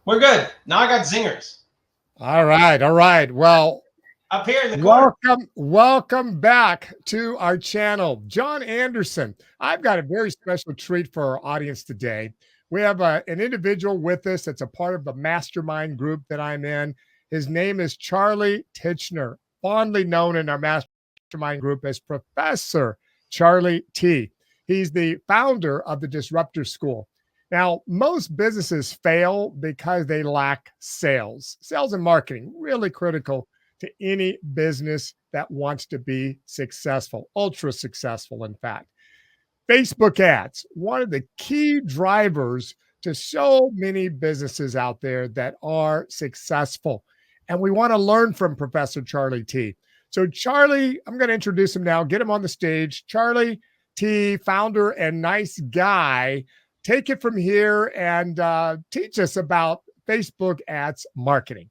We're good. Now I got zingers All right. All right. Well, up here in the corner. welcome back to our channel. Jon Anderson. I've got a very special treat for our audience today. We have an individual with us that's a part of the mastermind group that I'm in. His name is Charlie Titchner, fondly known in our mastermind group as Professor Charlie T. He's the founder of the Disruptor School. Now, most businesses fail because they lack sales. Sales and marketing, really critical to any business that wants to be successful, ultra successful, in fact. Facebook ads, one of the key drivers to so many businesses out there that are successful. And we want to learn from Professor Charlie T. So, Charlie, I'm going to introduce him now, get him on the stage. Charlie T, founder and nice guy. Take it from here and teach us about Facebook ads marketing.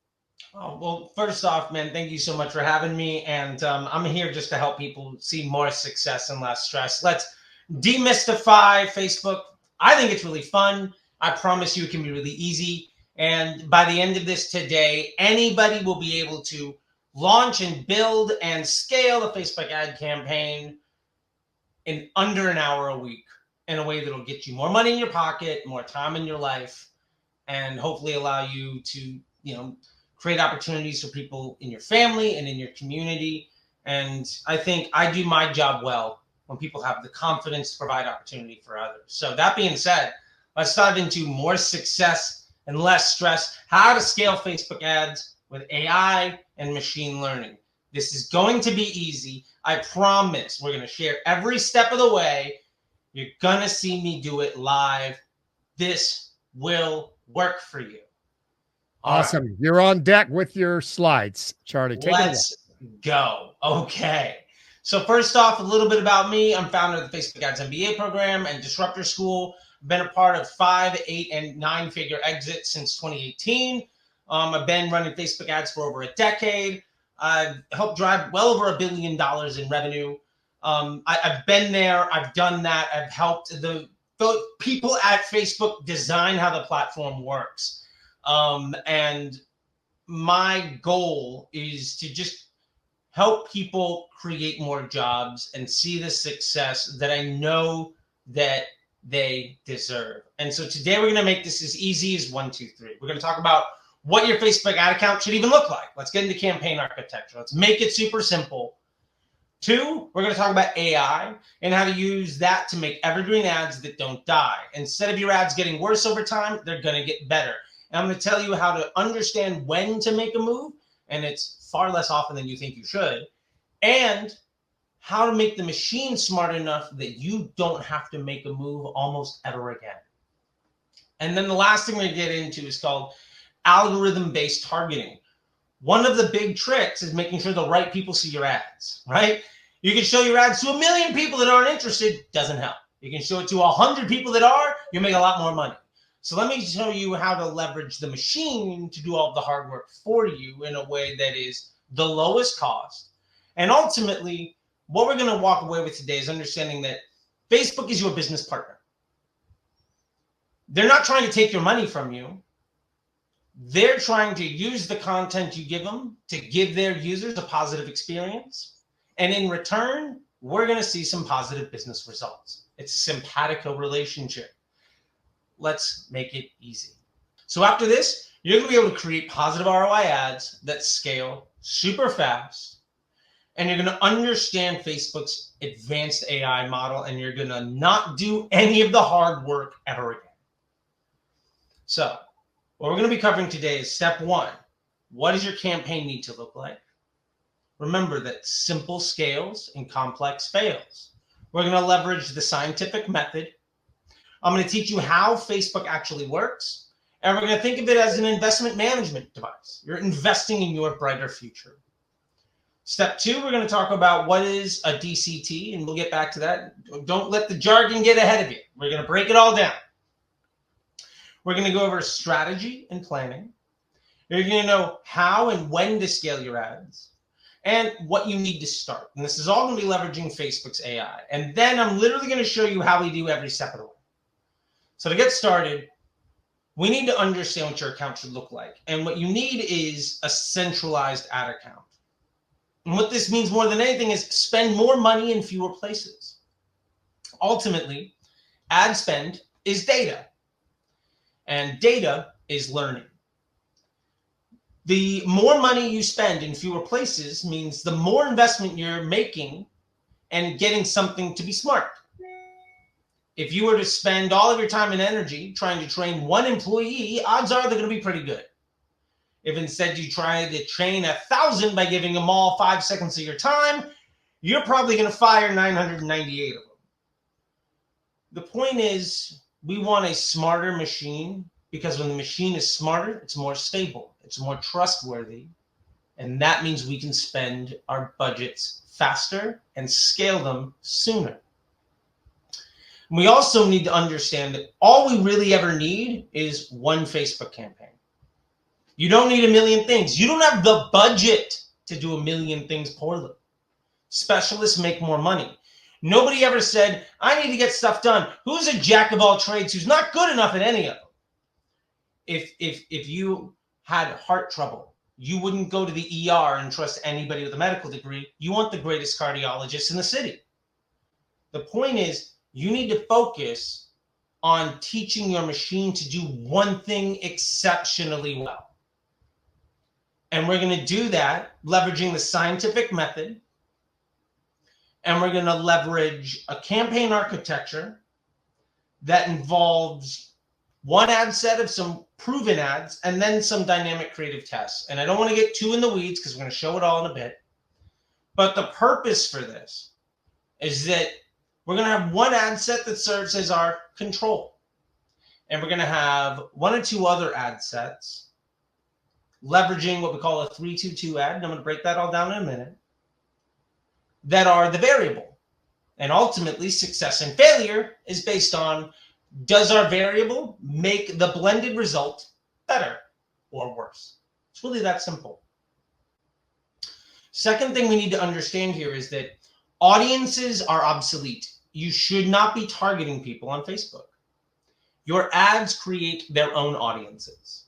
Oh, well, first off, man, thank you so much for having me. And I'm here just to help people see more success and less stress. Let's demystify Facebook. I think it's really fun. I promise you it can be really easy. And by the end of this today, anybody will be able to launch and build and scale a Facebook ad campaign in under an hour a week in a way that'll get you more money in your pocket, more time in your life, and hopefully allow you to, create opportunities for people in your family and in your community. And I think I do my job well when people have the confidence to provide opportunity for others. So that being said, let's dive into more success and less stress, how to scale Facebook ads with AI and machine learning. This is going to be easy. I promise. We're going to share every step of the way. You're going to see me do it live. This will work for you. Awesome. Right. You're on deck with your slides, Charlie. Take Let's go. Okay. So first off, a little bit about me. I'm founder of the Facebook Ads MBA program and Disruptor School. Been a part of 5, 8, and 9-figure exits since 2018. I've been running Facebook ads for over a decade. I've helped drive well over $1 billion in revenue. I've been there. I've done that. I've helped the people at Facebook design how the platform works. And my goal is to just help people create more jobs and see the success that I know that they deserve. And so today we're going to make this as easy as 1, 2, 3. We're going to talk about what your Facebook ad account should even look like. Let's get into campaign architecture. Let's make it super simple. 2, we're going to talk about AI and how to use that to make evergreen ads that don't die. Instead of your ads getting worse over time, they're going to get better. And I'm going to tell you how to understand when to make a move, and it's far less often than you think you should, and how to make the machine smart enough that you don't have to make a move almost ever again. And then the last thing we're going to get into is called algorithm-based targeting. One of the big tricks is making sure the right people see your ads, right? You can show your ads to 1 million people that aren't interested, doesn't help. You can show it to 100 people that are, you'll make a lot more money. So let me show you how to leverage the machine to do all the hard work for you in a way that is the lowest cost. And ultimately, what we're going to walk away with today is understanding that Facebook is your business partner. They're not trying to take your money from you. They're trying to use the content you give them to give their users a positive experience. And in return, we're going to see some positive business results. It's a simpatico relationship. Let's make it easy. So after this, you're going to be able to create positive ROI ads that scale super fast. And you're going to understand Facebook's advanced AI model, and you're going to not do any of the hard work ever again. So what we're going to be covering today is step 1. What does your campaign need to look like? Remember that simple scales and complex fails. We're going to leverage the scientific method. I'm going to teach you how Facebook actually works. And we're going to think of it as an investment management device. You're investing in your brighter future. Step 2, we're going to talk about what is a DCT, and we'll get back to that. Don't let the jargon get ahead of you. We're going to break it all down. We're going to go over strategy and planning. You're going to know how and when to scale your ads and what you need to start. And this is all going to be leveraging Facebook's AI. And then I'm literally going to show you how we do every step of the way. So to get started, We need to understand what your account should look like. And what you need is a centralized ad account. And what this means more than anything is spend more money in fewer places. Ultimately, ad spend is data, and data is learning. The more money you spend in fewer places means the more investment you're making and getting something to be smart. If you were to spend all of your time and energy trying to train one employee, odds are they're going to be pretty good. If instead you try to train 1,000 by giving them all 5 seconds of your time, you're probably going to fire 998 of them. The point is, we want a smarter machine, because when the machine is smarter, it's more stable, it's more trustworthy, and that means we can spend our budgets faster and scale them sooner. We also need to understand that all we really ever need is one Facebook campaign. You don't need a million things. You don't have the budget to do a million things poorly. Specialists make more money. Nobody ever said, I need to get stuff done. Who's a jack of all trades who's not good enough at any of them? If you had heart trouble, you wouldn't go to the ER and trust anybody with a medical degree. You want the greatest cardiologist in the city. The point is, you need to focus on teaching your machine to do one thing exceptionally well. And we're going to do that leveraging the scientific method. And we're going to leverage a campaign architecture that involves one ad set of some proven ads and then some dynamic creative tests. And I don't want to get too in the weeds because we're going to show it all in a bit. But the purpose for this is that we're going to have one ad set that serves as our control. And we're going to have one or two other ad sets leveraging what we call a 3-2-2 ad. And I'm going to break that all down in a minute. That are the variable. And ultimately, success and failure is based on, does our variable make the blended result better or worse? It's really that simple. Second thing we need to understand here is that audiences are obsolete. You should not be targeting people on Facebook. Your ads create their own audiences.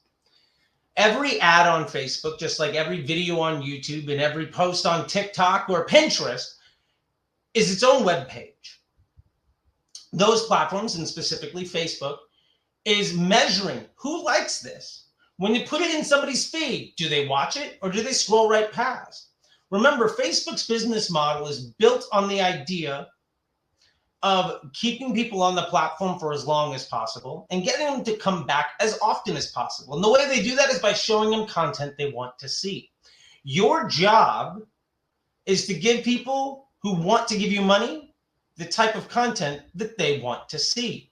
Every ad on Facebook, just like every video on YouTube and every post on TikTok or Pinterest, is its own web page. Those platforms, and specifically Facebook, is measuring who likes this. When you put it in somebody's feed, do they watch it or do they scroll right past? Remember, Facebook's business model is built on the idea of keeping people on the platform for as long as possible and getting them to come back as often as possible. And the way they do that is by showing them content they want to see. Your job is to give people who want to give you money the type of content that they want to see.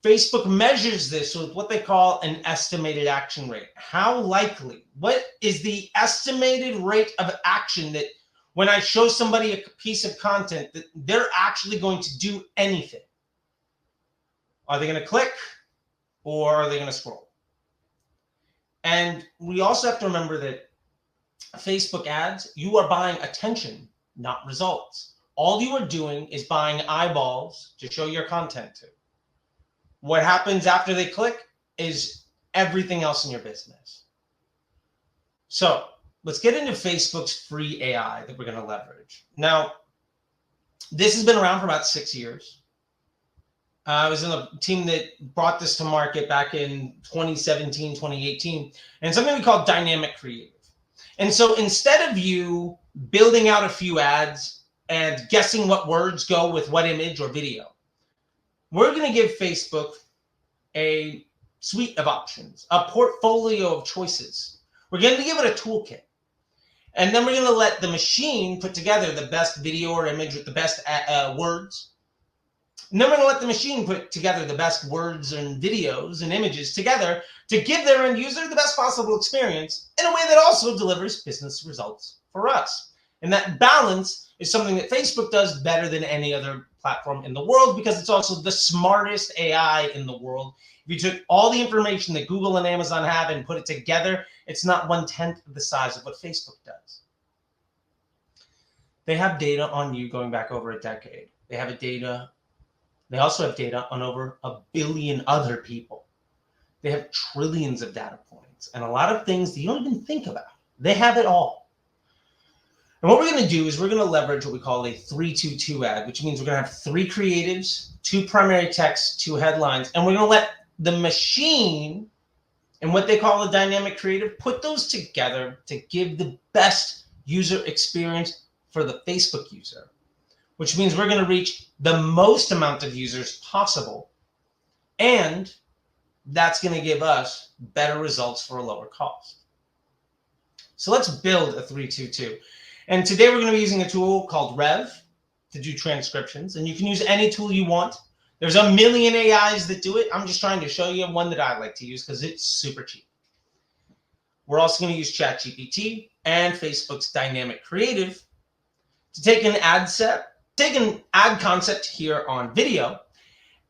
Facebook measures this with what they call an estimated action rate. How likely? What is the estimated rate of action that when I show somebody a piece of content that they're actually going to do anything? Are they going to click or are they going to scroll? And we also have to remember that Facebook ads, you are buying attention, not results. All you are doing is buying eyeballs to show your content to. What happens after they click is everything else in your business. So let's get into Facebook's free AI that we're going to leverage. Now, this has been around for about 6 years. I was in a team that brought this to market back in 2017, 2018, and something we call dynamic creative. And so instead of you building out a few ads and guessing what words go with what image or video, we're going to give Facebook a suite of options, a portfolio of choices. We're going to give it a toolkit. And then we're going to let the machine put together the best video or image with the best words. And then we're going to let the machine put together the best words and videos and images together to give their end user the best possible experience in a way that also delivers business results for us. And that balance is something that Facebook does better than any other platform in the world because it's also the smartest AI in the world. If you took all the information that Google and Amazon have and put it together, it's not 1/10 of the size of what Facebook does. They have data on you going back over a decade. They also have data on over 1 billion other people. They have trillions of data points and a lot of things that you don't even think about. They have it all. And what we're going to do is we're going to leverage what we call a 3-2-2 ad, which means we're going to have 3 creatives, 2 primary texts, 2 headlines, and we're going to let the machine and what they call a dynamic creative put those together to give the best user experience for the Facebook user, which means we're going to reach the most amount of users possible, and that's going to give us better results for a lower cost. So let's build a 3-2-2. And today we're going to be using a tool called Rev to do transcriptions. And you can use any tool you want. There's a million AIs that do it. I'm just trying to show you one that I like to use because it's super cheap. We're also going to use ChatGPT and Facebook's dynamic creative to take an ad concept here on video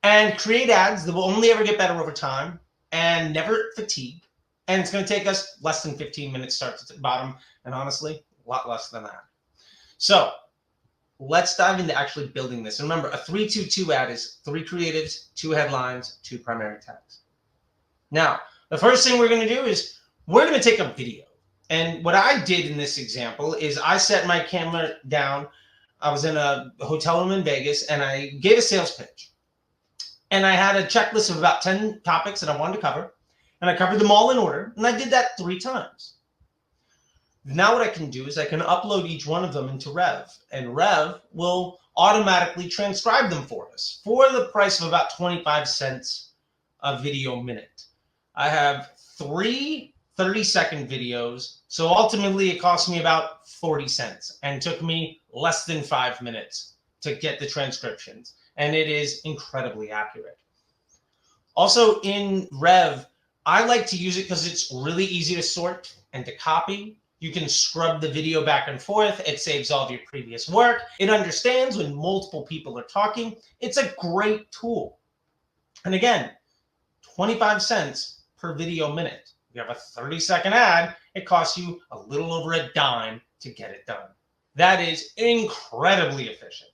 and create ads that will only ever get better over time and never fatigue. And it's going to take us less than 15 minutes start to bottom. And honestly, a lot less than that. So let's dive into actually building this. And remember, a 3-2-2 ad is 3 creatives, 2 headlines, 2 primary texts. Now, the first thing we're going to do is we're going to take a video. And what I did in this example is I set my camera down. I was in a hotel room in Vegas and I gave a sales pitch. And I had a checklist of about 10 topics that I wanted to cover. And I covered them all in order. And I did that 3 times. Now what I can do is I can upload each one of them into Rev, and Rev will automatically transcribe them for us for the price of about 25 cents a video minute. I have 3 30-second videos, so ultimately it cost me about 40 cents and took me less than 5 minutes to get the transcriptions, and it is incredibly accurate. Also in Rev, I like to use it because it's really easy to sort and to copy. You can scrub the video back and forth. It saves all of your previous work. It understands when multiple people are talking. It's a great tool. And again, 25 cents per video minute. If you have a 30-second ad, it costs you a little over a dime to get it done. That is incredibly efficient.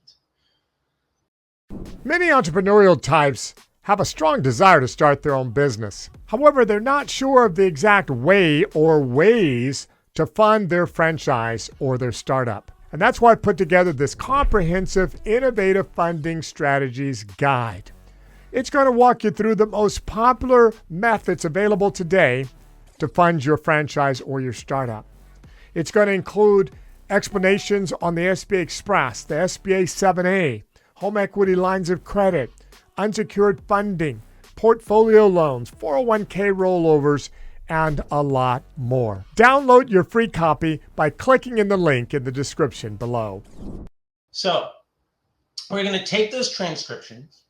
Many entrepreneurial types have a strong desire to start their own business. However, they're not sure of the exact way or ways to fund their franchise or their startup. And that's why I put together this comprehensive, innovative funding strategies guide. It's going to walk you through the most popular methods available today to fund your franchise or your startup. It's going to include explanations on the SBA Express, the SBA 7A, home equity lines of credit, unsecured funding, portfolio loans, 401k rollovers, and a lot more. Download your free copy by clicking in the link in the description below. So we're going to take those transcriptions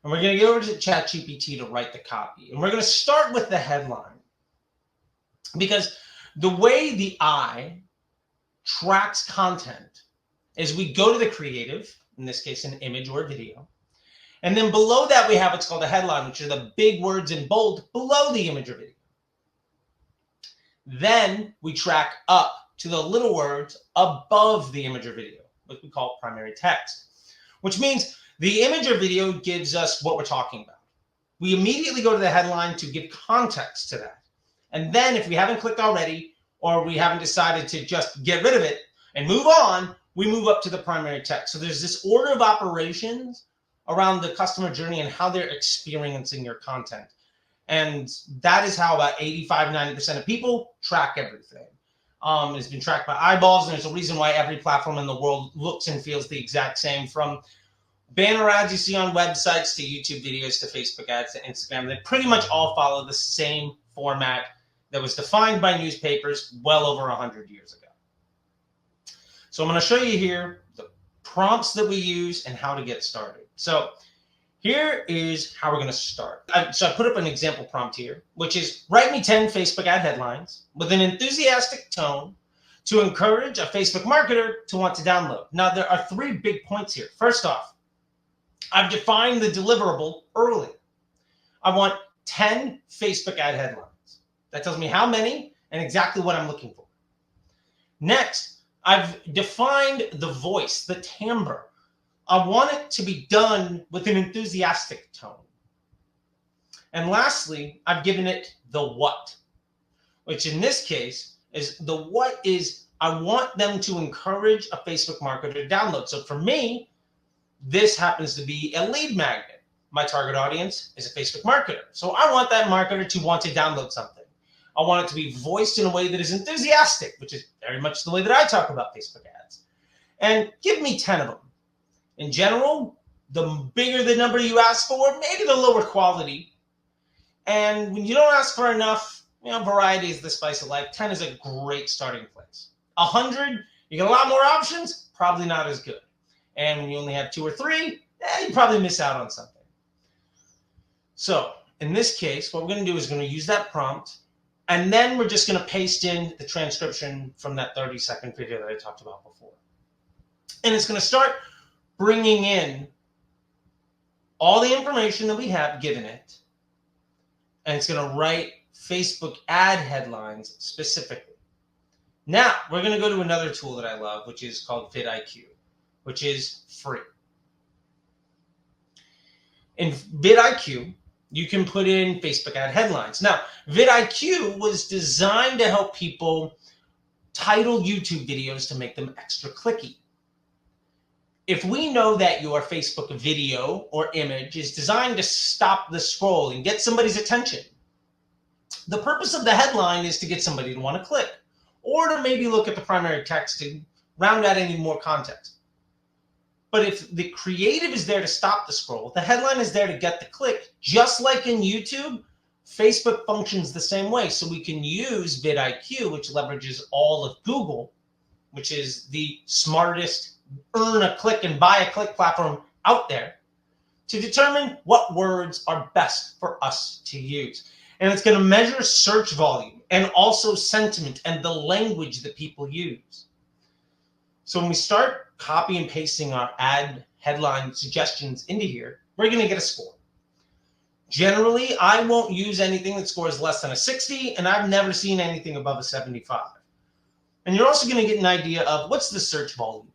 and we're going to go over to ChatGPT to write the copy. And we're going to start with the headline, because the way the eye tracks content is we go to the creative, in this case, an image or a video. And then below that, we have what's called a headline, which are the big words in bold below the image or video. Then we track up to the little words above the image or video, what we call primary text, which means the image or video gives us what we're talking about. We immediately go to the headline to give context to that. And then if we haven't clicked already, or we haven't decided to just get rid of it and move on, we move up to the primary text. So there's this order of operations around the customer journey and how they're experiencing your content. And that is how about 85-90% of people track everything. It's been tracked by eyeballs, and there's a reason why every platform in the world looks and feels the exact same, from banner ads you see on websites to YouTube videos to Facebook ads to Instagram. They pretty much all follow the same format that was defined by newspapers well over 100 years ago. So I'm going to show you here the prompts that we use and how to get started. So here is how we're going to start. So I put up an example prompt here, which is write me 10 Facebook ad headlines with an enthusiastic tone to encourage a Facebook marketer to want to download. Now, there are 3 big points here. First off, I've defined the deliverable early. I want 10 Facebook ad headlines. That tells me how many and exactly what I'm looking for. Next, I've defined the voice, the timbre. I want it to be done with an enthusiastic tone. And lastly, I've given it the what, which in this case is the what is I want them to encourage a Facebook marketer to download. So for me, this happens to be a lead magnet. My target audience is a Facebook marketer. So I want that marketer to want to download something. I want it to be voiced in a way that is enthusiastic, which is very much the way that I talk about Facebook ads. And give me 10 of them. In general, the bigger the number you ask for, maybe the lower quality. And when you don't ask for enough, variety is the spice of life. 10 is a great starting place. 100, you get a lot more options, probably not as good. And when you only have 2 or 3, you probably miss out on something. So in this case, what we're going to do is we're going to use that prompt, and then we're just going to paste in the transcription from that 30-second video that I talked about before. And it's going to start bringing in all the information that we have given it, and it's going to write Facebook ad headlines specifically. Now, we're going to go to another tool that I love, which is called vidIQ, which is free. In vidIQ, you can put in Facebook ad headlines. Now, vidIQ was designed to help people title YouTube videos to make them extra clicky. If we know that your Facebook video or image is designed to stop the scroll and get somebody's attention, the purpose of the headline is to get somebody to want to click, or to maybe look at the primary text to round out any more context. But if the creative is there to stop the scroll, the headline is there to get the click. Just like in YouTube, Facebook functions the same way. So we can use vidIQ, which leverages all of Google, which is the smartest earn a click and buy a click platform out there, to determine what words are best for us to use. And it's going to measure search volume and also sentiment and the language that people use. So when we start copy and pasting our ad headline suggestions into here, we're going to get a score. Generally, I won't use anything that scores less than a 60, and I've never seen anything above a 75. And you're also going to get an idea of what's the search volume.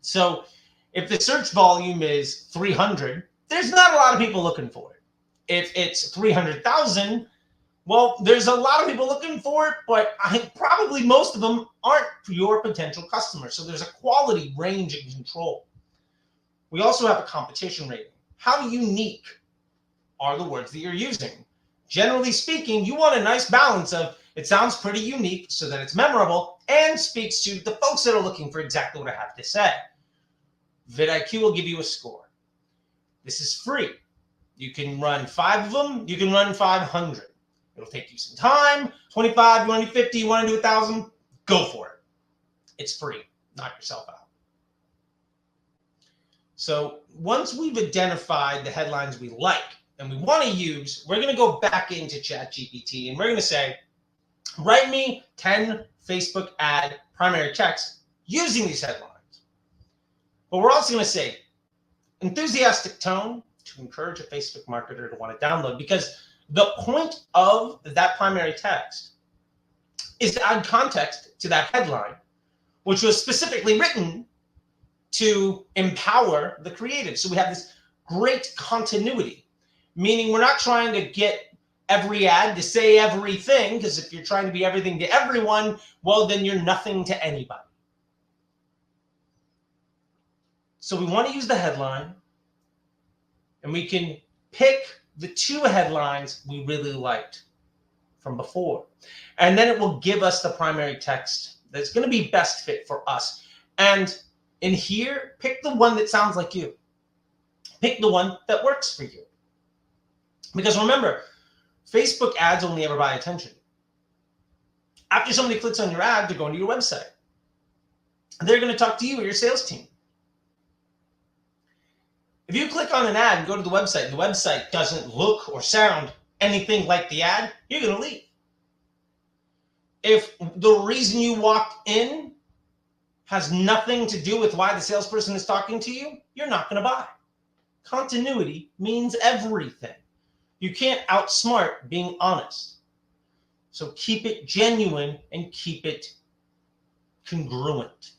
So if the search volume is 300, there's not a lot of people looking for it. If it's 300,000, well, there's a lot of people looking for it, but I think probably most of them aren't your potential customers. So there's a quality range and control. We also have a competition rating. How unique are the words that you're using? Generally speaking, you want a nice balance of it sounds pretty unique so that it's memorable and speaks to the folks that are looking for exactly what I have to say. vidIQ will give you a score. This is free. You can run 5 of them. You can run 500. It'll take you some time. 25, you want to do 50, you want to do 1,000, go for it. It's free. Knock yourself out. So once we've identified the headlines we like and we want to use, we're going to go back into ChatGPT and we're going to say, write me 10 Facebook ad primary text using these headlines. But we're also going to say enthusiastic tone to encourage a Facebook marketer to want to download, because the point of that primary text is to add context to that headline, which was specifically written to empower the creative. So we have this great continuity, meaning we're not trying to get every ad to say everything, because if you're trying to be everything to everyone, well, then you're nothing to anybody. So we want to use the headline, and we can pick the 2 headlines we really liked from before. And then it will give us the primary text that's going to be best fit for us. And in here, pick the one that sounds like you. Pick the one that works for you. Because remember, Facebook ads only ever buy attention. After somebody clicks on your ad, they're going to your website. They're going to talk to you or your sales team. If you click on an ad and go to the website, and the website doesn't look or sound anything like the ad, you're going to leave. If the reason you walked in has nothing to do with why the salesperson is talking to you, you're not going to buy. Continuity means everything. You can't outsmart being honest. So keep it genuine and keep it congruent.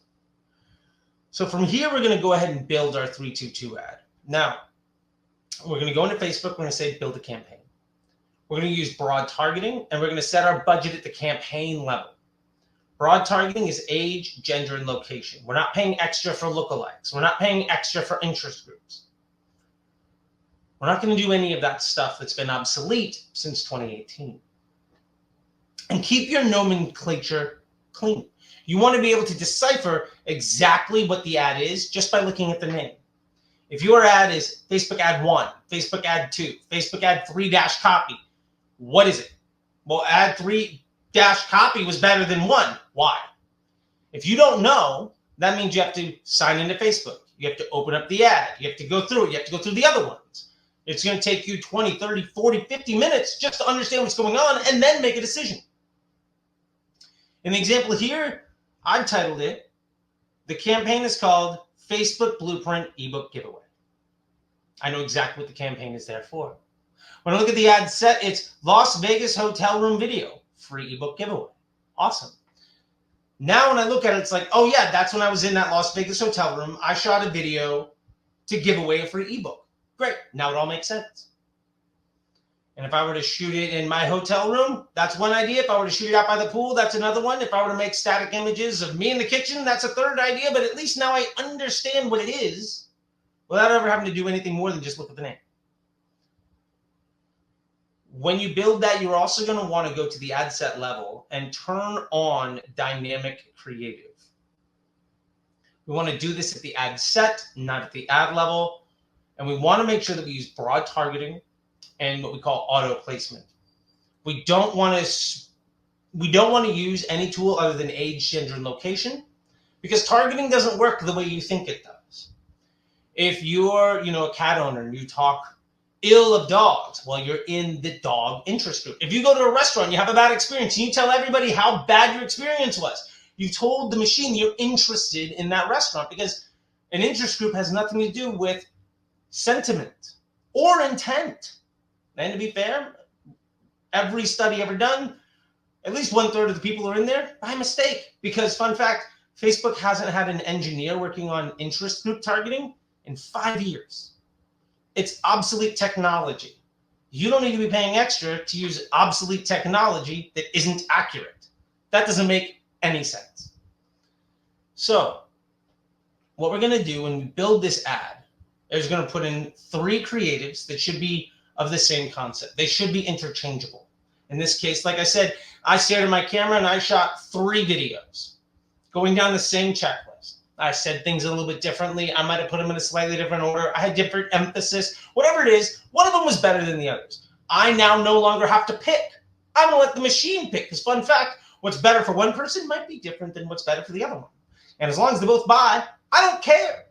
So from here, we're going to go ahead and build our 322 ad. Now, we're going to go into Facebook. We're going to say build a campaign. We're going to use broad targeting, and we're going to set our budget at the campaign level. Broad targeting is age, gender, and location. We're not paying extra for lookalikes. We're not paying extra for interest groups. We're not going to do any of that stuff that's been obsolete since 2018. And keep your nomenclature clean. You want to be able to decipher exactly what the ad is just by looking at the name. If your ad is Facebook ad 1, Facebook ad 2, Facebook ad 3-copy, what is it? Well, ad 3-copy was better than 1. Why? If you don't know, that means you have to sign into Facebook. You have to open up the ad. You have to go through it. You have to go through the other ones. It's going to take you 20, 30, 40, 50 minutes just to understand what's going on and then make a decision. In the example here, I've titled it, the campaign is called Facebook Blueprint eBook Giveaway. I know exactly what the campaign is there for. When I look at the ad set, it's Las Vegas hotel room video, free ebook giveaway. Awesome. Now when I look at it, it's like, oh yeah, that's when I was in that Las Vegas hotel room. I shot a video to give away a free ebook. Great. Now it all makes sense. And if I were to shoot it in my hotel room, that's one idea. If I were to shoot it out by the pool, that's another one. If I were to make static images of me in the kitchen, that's a third idea. But at least now I understand what it is without ever having to do anything more than just look at the name. When you build that, you're also going to want to go to the ad set level and turn on dynamic creative. We want to do this at the ad set, not at the ad level. And we want to make sure that we use broad targeting and what we call auto placement. We don't want to use any tool other than age, gender, and location, because targeting doesn't work the way you think it does. If you're, a cat owner and you talk ill of dogs, well, you're in the dog interest group. If you go to a restaurant, you have a bad experience, and you tell everybody how bad your experience was. You told the machine you're interested in that restaurant, because an interest group has nothing to do with sentiment or intent. And to be fair, every study ever done, at least 1/3 of the people are in there by mistake. Because fun fact, Facebook hasn't had an engineer working on interest group targeting in 5 years. It's obsolete technology. You don't need to be paying extra to use obsolete technology that isn't accurate. That doesn't make any sense. So what we're going to do when we build this ad is going to put in 3 creatives that should be of the same concept. They should be interchangeable. In this case, like I said, I stared at my camera and I shot 3 videos going down the same checklist. I said things a little bit differently. I might have put them in a slightly different order. I had different emphasis. Whatever it is, one of them was better than the others. I now no longer have to pick. I'm going to let the machine pick, because fun fact, what's better for one person might be different than what's better for the other one. And as long as they both buy, I don't care.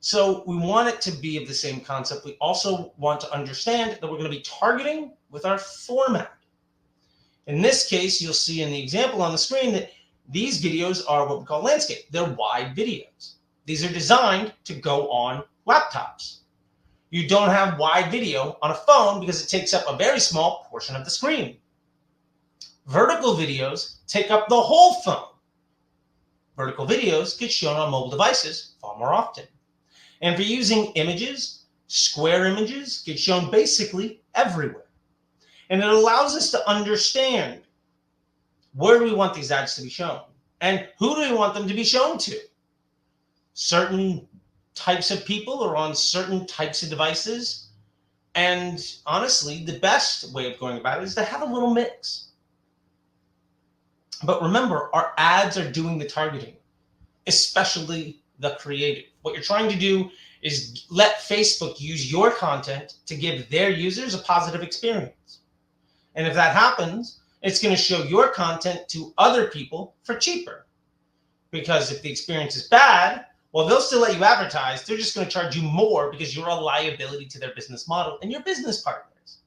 So we want it to be of the same concept. We also want to understand that we're going to be targeting with our format. In this case, you'll see in the example on the screen that these videos are what we call landscape. They're wide videos. These are designed to go on laptops. You don't have wide video on a phone because it takes up a very small portion of the screen. Vertical videos take up the whole phone. Vertical videos get shown on mobile devices far more often. And if you're using images, square images get shown basically everywhere. And it allows us to understand, where do we want these ads to be shown? And who do we want them to be shown to? Certain types of people are on certain types of devices. And honestly, the best way of going about it is to have a little mix. But remember, our ads are doing the targeting, especially the creative. What you're trying to do is let Facebook use your content to give their users a positive experience. And if that happens, it's going to show your content to other people for cheaper. Because if the experience is bad, well, they'll still let you advertise. They're just going to charge you more because you're a liability to their business model and your business partners.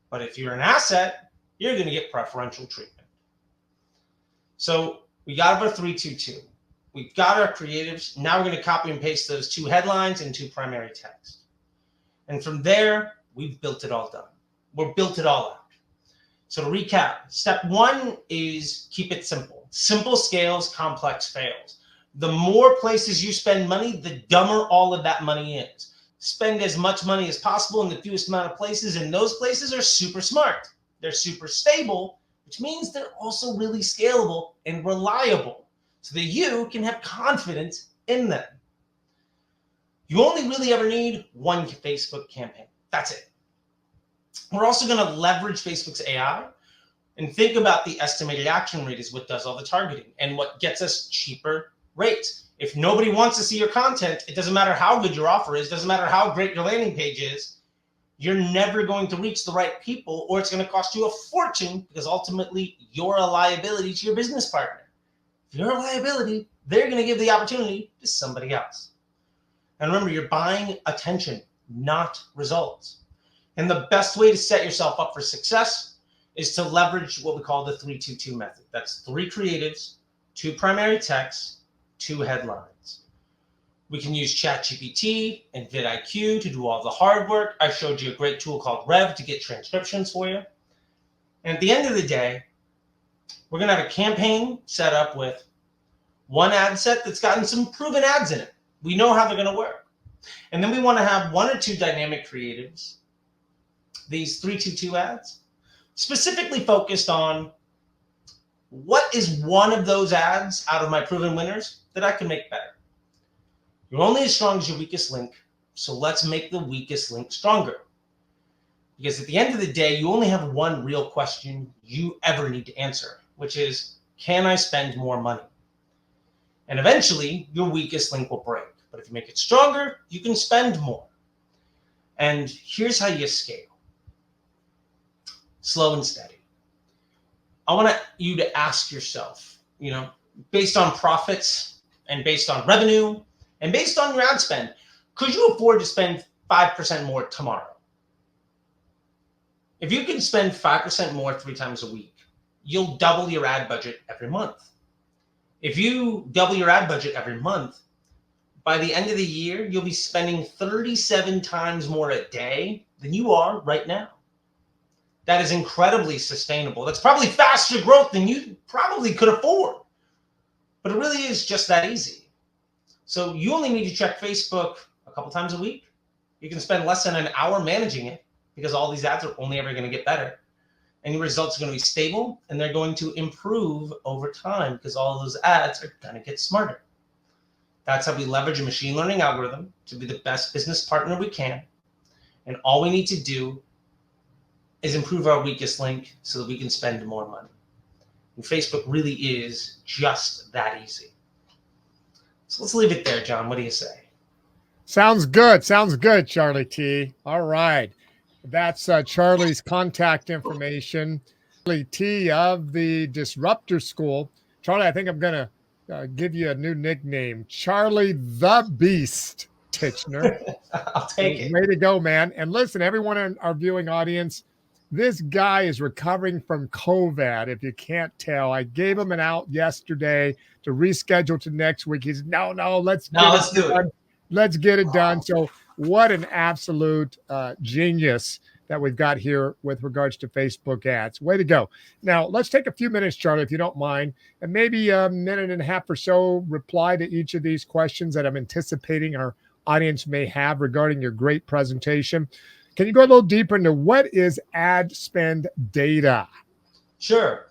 But if you're an asset, you're going to get preferential treatment. So we got our 3-2-2. We've got our creatives. Now we're going to copy and paste those 2 headlines and 2 primary text. And from there, we've built it all done. We've built it all out. So to recap, step 1 is keep it simple. Simple scales, complex fails. The more places you spend money, the dumber all of that money is. spend as much money as possible in the fewest amount of places, and those places are super smart. They're super stable, which means they're also really scalable and reliable so that you can have confidence in them. You only really ever need one Facebook campaign. That's it. We're also going to leverage Facebook's AI and think about the estimated action rate is what does all the targeting and what gets us cheaper rates. If nobody wants to see your content, it doesn't matter how good your offer is, doesn't matter how great your landing page is, you're never going to reach the right people, or it's going to cost you a fortune because ultimately you're a liability to your business partner. If you're a liability, they're going to give the opportunity to somebody else. And remember, you're buying attention, not results. And the best way to set yourself up for success is to leverage what we call the 3-2-2 method. That's 3 creatives, 2 primary texts, 2 headlines. We can use ChatGPT and vidIQ to do all the hard work. I showed you a great tool called Rev to get transcriptions for you. And at the end of the day, we're going to have a campaign set up with one ad set that's gotten some proven ads in it. We know how they're going to work. And then we want to have 1 or 2 dynamic creatives, these 3-2-2 ads, specifically focused on what is one of those ads out of my proven winners that I can make better. You're only as strong as your weakest link, so let's make the weakest link stronger. Because at the end of the day, you only have one real question you ever need to answer, which is, can I spend more money? And eventually, your weakest link will break. But if you make it stronger, you can spend more. And here's how you scale. Slow and steady. I want you to ask yourself, based on profits and based on revenue and based on your ad spend, could you afford to spend 5% more tomorrow? If you can spend 5% more 3 times a week, you'll double your ad budget every month. If you double your ad budget every month, by the end of the year, you'll be spending 37 times more a day than you are right now. That is incredibly sustainable. That's probably faster growth than you probably could afford. But it really is just that easy. So you only need to check Facebook a couple times a week. You can spend less than an hour managing it because all these ads are only ever going to get better. And your results are going to be stable and they're going to improve over time because all of those ads are going to get smarter. That's how we leverage a machine learning algorithm to be the best business partner we can. And all we need to do is improve our weakest link so that we can spend more money. And Facebook really is just that easy. So let's leave it there, John. What do you say? Sounds good. Sounds good, Charlie T. All right. That's Charlie's contact information. Charlie T of the Disruptor School. Charlie, I think I'm going to give you a new nickname, Charlie the Beast Titchner. I'll take it. Way to go, man. And listen, everyone in our viewing audience, this guy is recovering from COVID, if you can't tell. I gave him an out yesterday to reschedule to next week. He's, no, let's do it. Let's get it done. So what an absolute genius that we've got here with regards to Facebook ads. Way to go. Now, let's take a few minutes, Charlie, if you don't mind, and maybe a minute and a half or so reply to each of these questions that I'm anticipating our audience may have regarding your great presentation. Can you go a little deeper into what is ad spend data? Sure.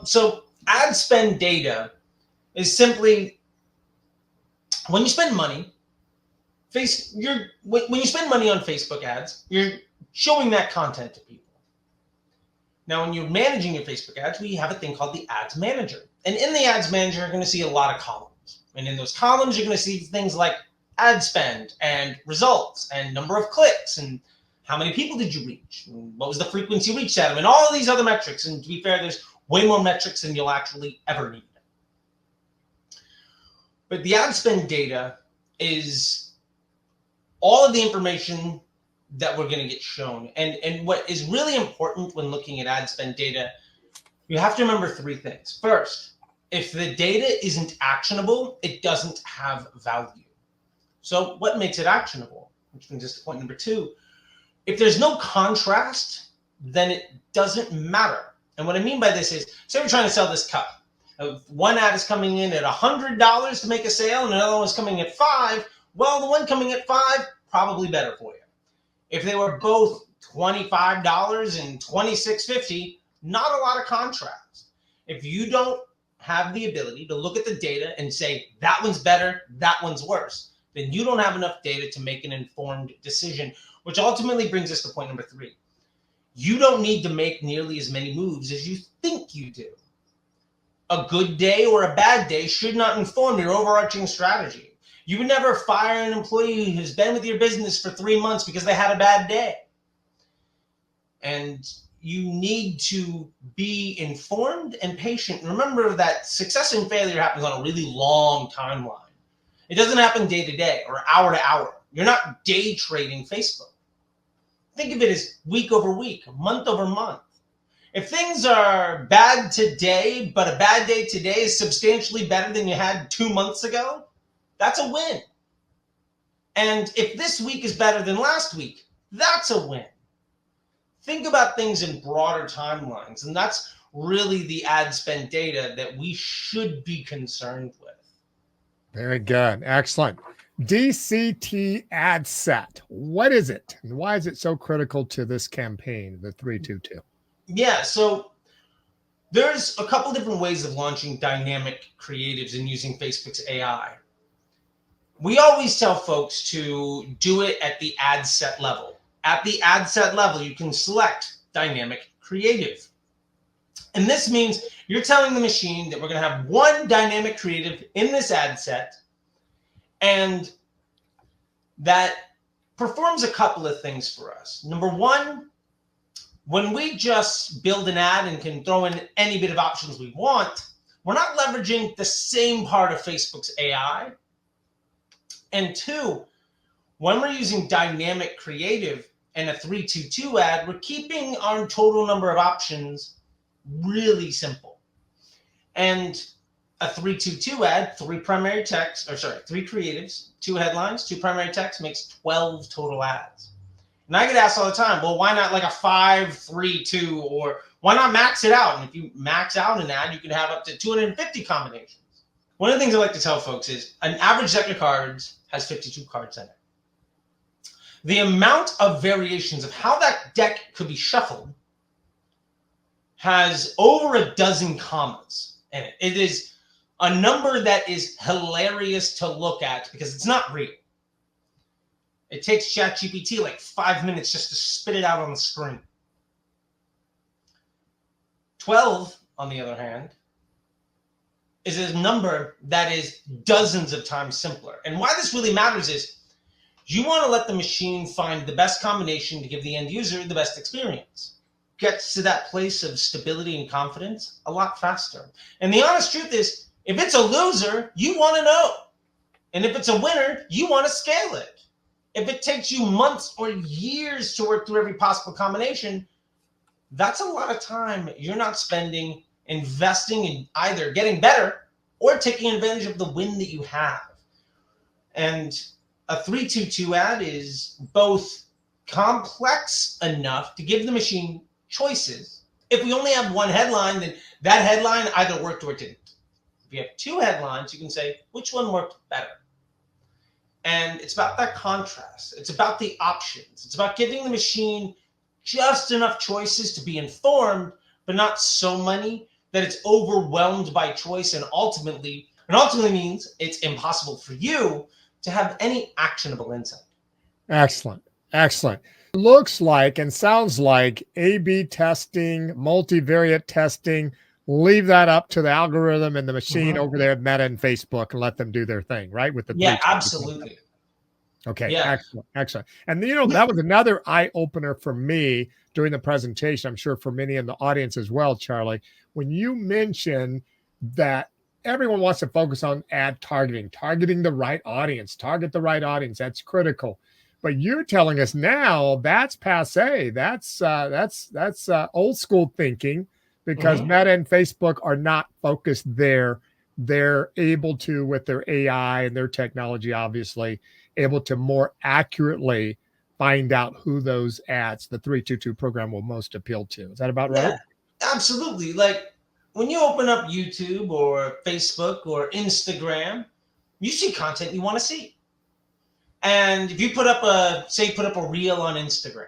So ad spend data is simply when you spend money, when you spend money on Facebook ads, you're showing that content to people. Now, when you're managing your Facebook ads, we have a thing called the Ads Manager. And in the Ads Manager, you're going to see a lot of columns. And in those columns, you're going to see things like ad spend and results and number of clicks and how many people did you reach? And what was the frequency reached at them? And all of these other metrics. And to be fair, there's way more metrics than you'll actually ever need. But the ad spend data is all of the information that we're going to get shown. And what is really important when looking at ad spend data, you have to remember 3 things. First, if the data isn't actionable, it doesn't have value. So what makes it actionable? Which brings us to point number 2. If there's no contrast, then it doesn't matter. And what I mean by this is, say you're trying to sell this cup. One ad is coming in at $100 to make a sale and another one's coming at $5. Well, the one coming at $5 probably better for you. If they were both $25 and $26.50, not a lot of contrast. If you don't have the ability to look at the data and say that one's better, that one's worse, then you don't have enough data to make an informed decision, which ultimately brings us to point number 3. You don't need to make nearly as many moves as you think you do. A good day or a bad day should not inform your overarching strategy. You would never fire an employee who's been with your business for 3 months because they had a bad day. And you need to be informed and patient. Remember that success and failure happens on a really long timeline. It doesn't happen day to day or hour to hour. You're not day trading Facebook. Think of it as week over week, month over month. If things are bad today, but a bad day today is substantially better than you had 2 months ago, that's a win. And if this week is better than last week, that's a win. Think about things in broader timelines, and that's really the ad spend data that we should be concerned with. Very good. Excellent. DCT ad set. What is it? And why is it so critical to this campaign, the 322? Yeah, so there's a couple different ways of launching dynamic creatives and using Facebook's AI. We always tell folks to do it at the ad set level. At the ad set level, you can select dynamic creative. And this means you're telling the machine that we're going to have one dynamic creative in this ad set, and that performs a couple of things for us. Number one, when we just build an ad and can throw in any bit of options we want, we're not leveraging the same part of Facebook's AI. And two, when we're using dynamic creative and a 322 ad, we're keeping our total number of options really simple. And a 322 ad, 3 creatives, 2 headlines, 2 primary text makes 12 total ads. And I get asked all the time, well, why not like a 5, 3, 2, or why not max it out? And if you max out an ad, you can have up to 250 combinations. One of the things I like to tell folks is an average deck of cards has 52 cards in it. The amount of variations of how that deck could be shuffled has over a dozen commas in it. It is a number that is hilarious to look at because it's not real. It takes ChatGPT like 5 minutes just to spit it out on the screen. 12, on the other hand, is a number that is dozens of times simpler. And why this really matters is you want to let the machine find the best combination to give the end user the best experience. Gets to that place of stability and confidence a lot faster. And the honest truth is, if it's a loser, you want to know. And if it's a winner, you want to scale it. If it takes you months or years to work through every possible combination, that's a lot of time you're not spending investing in either getting better or taking advantage of the win that you have. And a 322 ad is both complex enough to give the machine choices. If we only have one headline, then that headline either worked or it didn't. If you have 2 headlines, you can say which one worked better. And it's about that contrast. It's about the options. It's about giving the machine just enough choices to be informed, but not so many that it's overwhelmed by choice and ultimately means it's impossible for you to have any actionable insight. Excellent. Excellent. Looks like and sounds like A/B testing, multivariate testing, leave that up to the algorithm and the machine over there at Meta and Facebook and let them do their thing, right? With the absolutely. Okay, yeah. Excellent. And that was another eye opener for me during the presentation. I'm sure for many in the audience as well, Charlie, when you mentioned that everyone wants to focus on ad targeting the right audience, target the right audience. That's critical. But you're telling us now that's passé. That's old school thinking because Meta and Facebook are not focused there. They're able to, with their AI and their technology, obviously, able to more accurately find out who those ads, the 322 program, will most appeal to. Is that about right? Yeah, absolutely. Like when you open up YouTube or Facebook or Instagram, you see content you want to see. And if you put up a reel on Instagram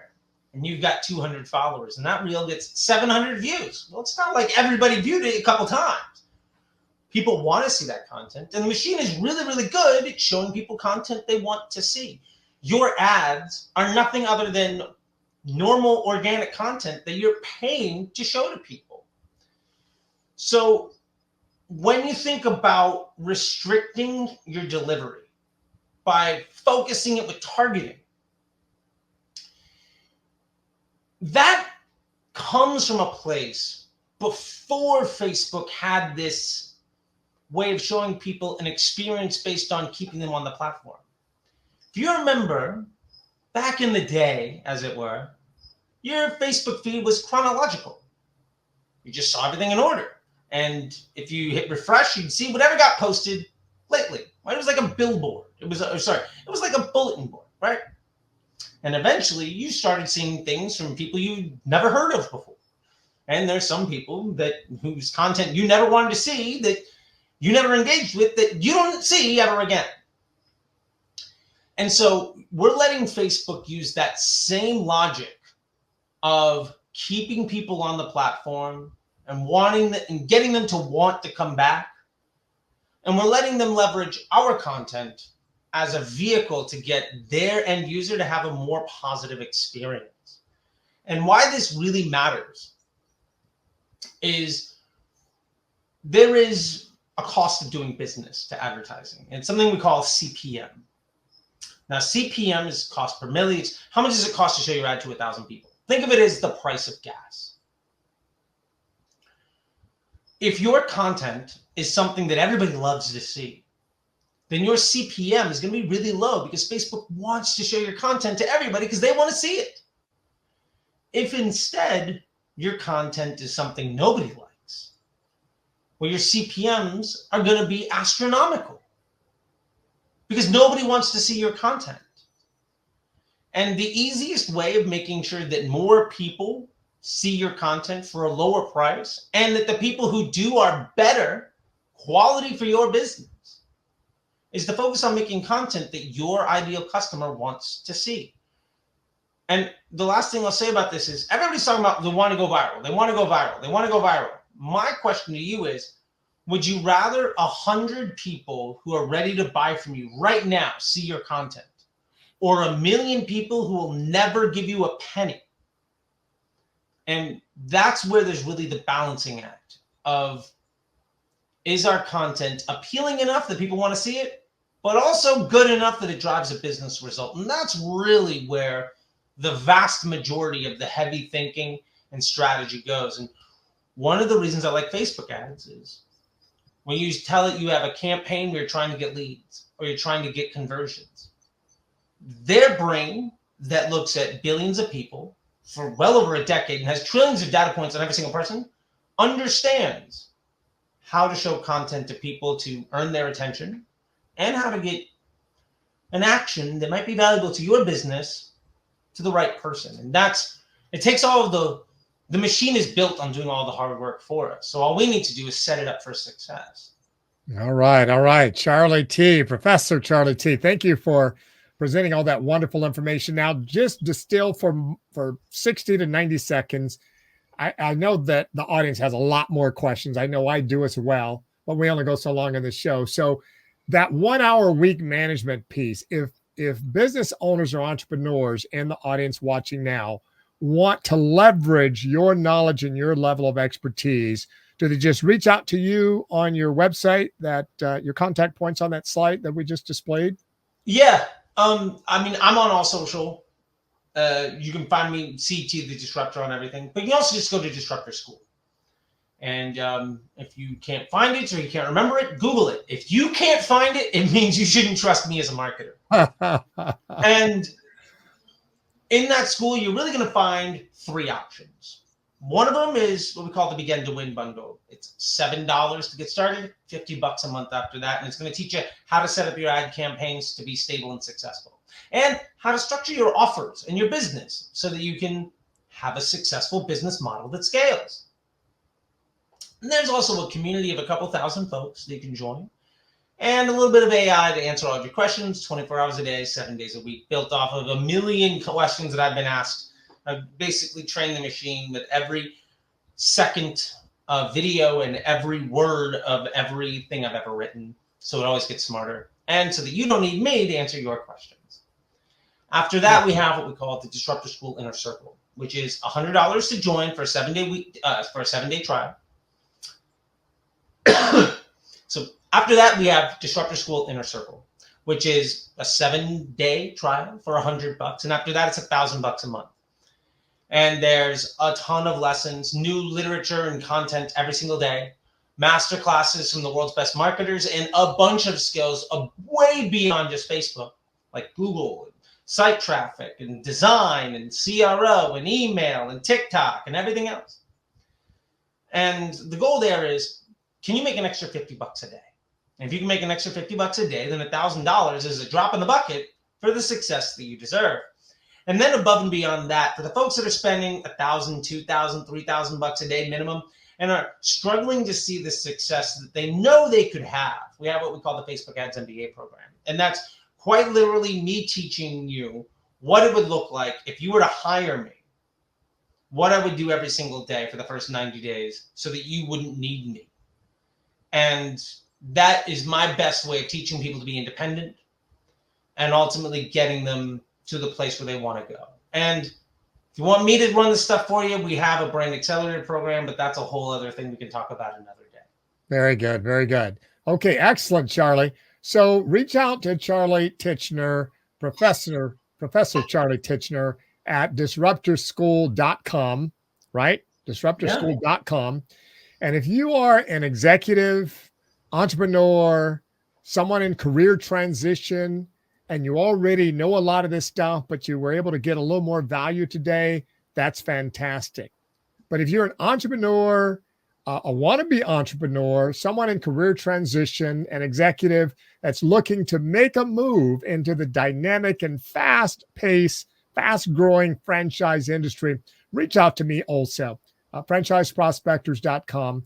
and you've got 200 followers and that reel gets 700 views, well, it's not like everybody viewed it a couple times. People want to see that content, and the machine is really, really good at showing people content they want to see. Your ads are nothing other than normal organic content that you're paying to show to people. So when you think about restricting your delivery by focusing it with targeting, that comes from a place before Facebook had this way of showing people an experience based on keeping them on the platform. If you remember, back in the day, as it were, your Facebook feed was chronological. You just saw everything in order. And if you hit refresh, you'd see whatever got posted lately. Right? It was like a billboard. It was like a bulletin board, right? And eventually you started seeing things from people you'd never heard of before. And there's some people whose content you never wanted to see, that you never engaged with, that you don't see ever again. And so we're letting Facebook use that same logic of keeping people on the platform and getting them to want to come back. And we're letting them leverage our content as a vehicle to get their end user to have a more positive experience. And why this really matters is there is a cost of doing business to advertising. And it's something we call CPM. Now, CPM is cost per million. It's how much does it cost to show your ad to 1,000 people? Think of it as the price of gas. If your content is something that everybody loves to see, then your CPM is going to be really low because Facebook wants to show your content to everybody because they want to see it. If instead your content is something nobody likes, well, your CPMs are going to be astronomical because nobody wants to see your content. And the easiest way of making sure that more people see your content for a lower price and that the people who do are better quality for your business is to focus on making content that your ideal customer wants to see. And the last thing I'll say about this is everybody's talking about they want to go viral. They want to go viral. They want to go viral. My question to you is, would you rather 100 people who are ready to buy from you right now see your content, or 1 million people who will never give you a penny? And that's where there's really the balancing act of, is our content appealing enough that people want to see it, but also good enough that it drives a business result? And that's really where the vast majority of the heavy thinking and strategy goes. And one of the reasons I like Facebook ads is when you tell it you have a campaign where you're trying to get leads or you're trying to get conversions, their brain that looks at billions of people for well over a decade and has trillions of data points on every single person understands how to show content to people to earn their attention and how to get an action that might be valuable to your business to the right person. And it takes all of the machine is built on doing all the hard work for us. So all we need to do is set it up for success. All right. All right. Charlie T, Professor Charlie T, thank you for presenting all that wonderful information. Now, just distill for 60 to 90 seconds. I know that the audience has a lot more questions. I know I do as well, but we only go so long on the show. So that 1 hour a week management piece, if business owners or entrepreneurs in the audience watching now want to leverage your knowledge and your level of expertise, do they just reach out to you on your website, that your contact points on that slide that we just displayed? Yeah. I mean, I'm on all social. You can find me, CT the Disruptor, on everything. But you can also just go to Disruptor School. And if you can't find it or you can't remember it, Google it. If you can't find it, it means you shouldn't trust me as a marketer. And in that school, you're really going to find 3 options. One of them is what we call the Begin to Win bundle. It's $7 to get started, $50 a month after that. And it's going to teach you how to set up your ad campaigns to be stable and successful, and how to structure your offers and your business so that you can have a successful business model that scales. And there's also a community of a couple thousand folks that you can join. and a little bit of AI to answer all of your questions 24 hours a day, 7 days a week, built off of a million questions that I've been asked. I've basically trained the machine with every second video and every word of everything I've ever written. So it always gets smarter. And so that you don't need me to answer your questions. After that, we have what we call the Disruptor School Inner Circle, which is $100 to join for a 7-day week, for a 7-day trial. So after that, we have Disruptor School Inner Circle, which is a 7-day trial for $100. And after that, it's $1,000 a month. And there's a ton of lessons, new literature and content every single day, master classes from the world's best marketers, and a bunch of skills way beyond just Facebook, like Google, and site traffic, and design, and CRO, and email, and TikTok, and everything else. And the goal there is, can you make an extra $50 a day? And if you can make an extra $50 a day, then $1,000 is a drop in the bucket for the success that you deserve. And then above and beyond that, for the folks that are spending $1,000, $2,000, $3,000 a day minimum and are struggling to see the success that they know they could have, we have what we call the Facebook Ads MBA program. And that's quite literally me teaching you what it would look like if you were to hire me, what I would do every single day for the first 90 days so that you wouldn't need me. And that is my best way of teaching people to be independent and ultimately getting them to the place where they want to go. And if you want me to run this stuff for you, we have a brand accelerator program, but that's a whole other thing we can talk about another day. Very good. Very good. Okay. Excellent, Charlie. So reach out to Charlie Titchner, Professor Charlie Titchner at disruptorschool.com, right? Disruptorschool.com. And if you are an executive, entrepreneur, someone in career transition, and you already know a lot of this stuff, but you were able to get a little more value today, that's fantastic. But if you're an entrepreneur, a wannabe entrepreneur, someone in career transition, an executive that's looking to make a move into the dynamic and fast-paced, fast-growing franchise industry, reach out to me also, franchiseprospectors.com.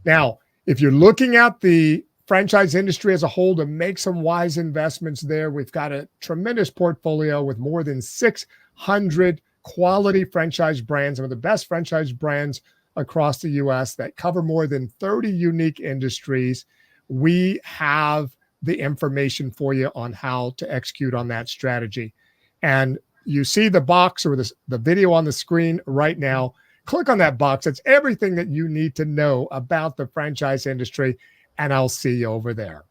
Now, if you're looking at the franchise industry as a whole to make some wise investments there, we've got a tremendous portfolio with more than 600 quality franchise brands, some of the best franchise brands across the U.S. that cover more than 30 unique industries. We have the information for you on how to execute on that strategy. And you see the box or the video on the screen right now. Click on that box. That's everything that you need to know about the franchise industry, and I'll see you over there.